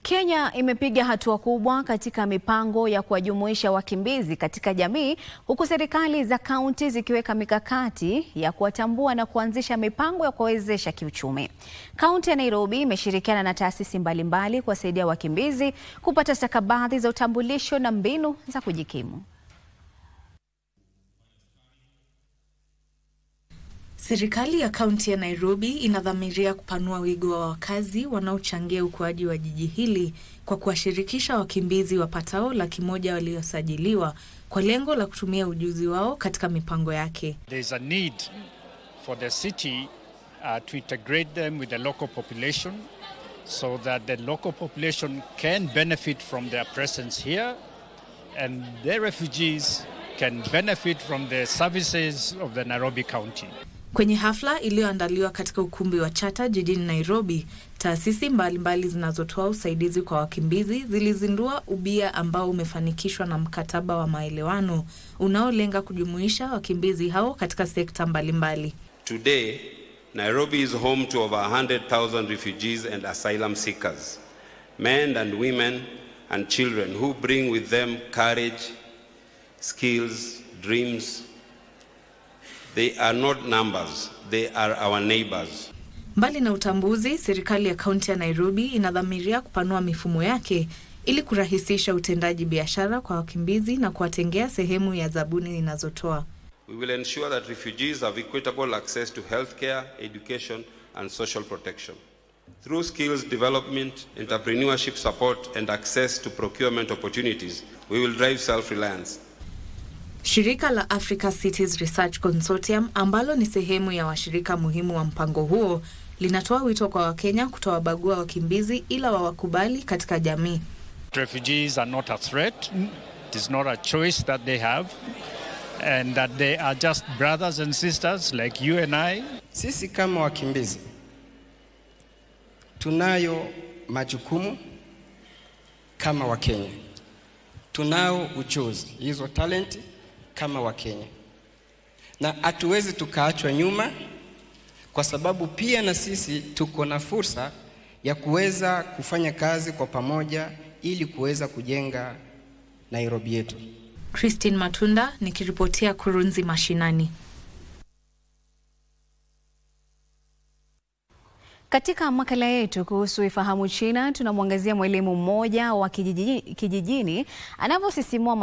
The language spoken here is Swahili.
Kenya imepiga hatua kubwa katika mipango ya kuwajumuisha wakimbizi katika jamii, huku serikali za kaunti zikiweka mikakati ya kuwatambua na kuanzisha mipango ya kuwawezesha kiuchumi. Kaunti ya Nairobi imeshirikiana na taasisi mbalimbali kuwasaidia wakimbizi kupata stakabadhi za utambulisho na mbinu za kujikimu. Serikali ya kaunti ya Nairobi inadhamiria kupanua wigo wa wakazi wanaochangia ukuaji wa jiji hili kwa kuwashirikisha wakimbizi wapatao 100,000 waliosajiliwa kwa lengo la kutumia ujuzi wao katika mipango yake. There is a need for the city to integrate them with the local population so that the local population can benefit from their presence here and the refugees can benefit from the services of the Nairobi County. Kwenye hafla iliyoandaliwa katika ukumbi wa Chata jijini Nairobi, taasisi mbalimbali zinazotoa usaidizi kwa wakimbizi zilizindua ubia ambao umefanikishwa na mkataba wa maelewano unaolenga kujumuisha wakimbizi hao katika sekta mbalimbali. Today, Nairobi is home to over 100,000 refugees and asylum seekers, men and women and children who bring with them courage, skills, dreams. They are not numbers, they are our neighbors. Mbali na utambuzi, serikali ya kaunti ya Nairobi inadhamiria kupanua mifumo yake ili kurahisisha utendaji biashara kwa wakimbizi na kuwatengea sehemu ya zabuni inazotoa. We will ensure that refugees have equitable access to healthcare, education and social protection. Through skills development, entrepreneurship support and access to procurement opportunities, we will drive self-reliance. Shirika la Africa Cities Research Consortium ambalo ni sehemu ya washirika muhimu wa mpango huo linatoa wito kwa Wakenya kutowabagua wakimbizi ila wawakubali katika jamii. Refugees are not a threat. It is not a choice that they have and that they are just brothers and sisters like you and I. Sisi kama wakimbizi tunayo majukumu kama Wakenya. Tunao ujuzi, hizo talenti kama Wakenya. Na hatuwezi tukaachwa nyuma kwa sababu pia na sisi tuko na fursa ya kuweza kufanya kazi kwa pamoja ili kuweza kujenga Nairobi yetu. Christine Matunda nikiripotia Kurunzi Mashinani. Katika makala yetu kuhusu Ifahamu China tunamwangazia mwalimu mmoja wa kijijini anavyosisimua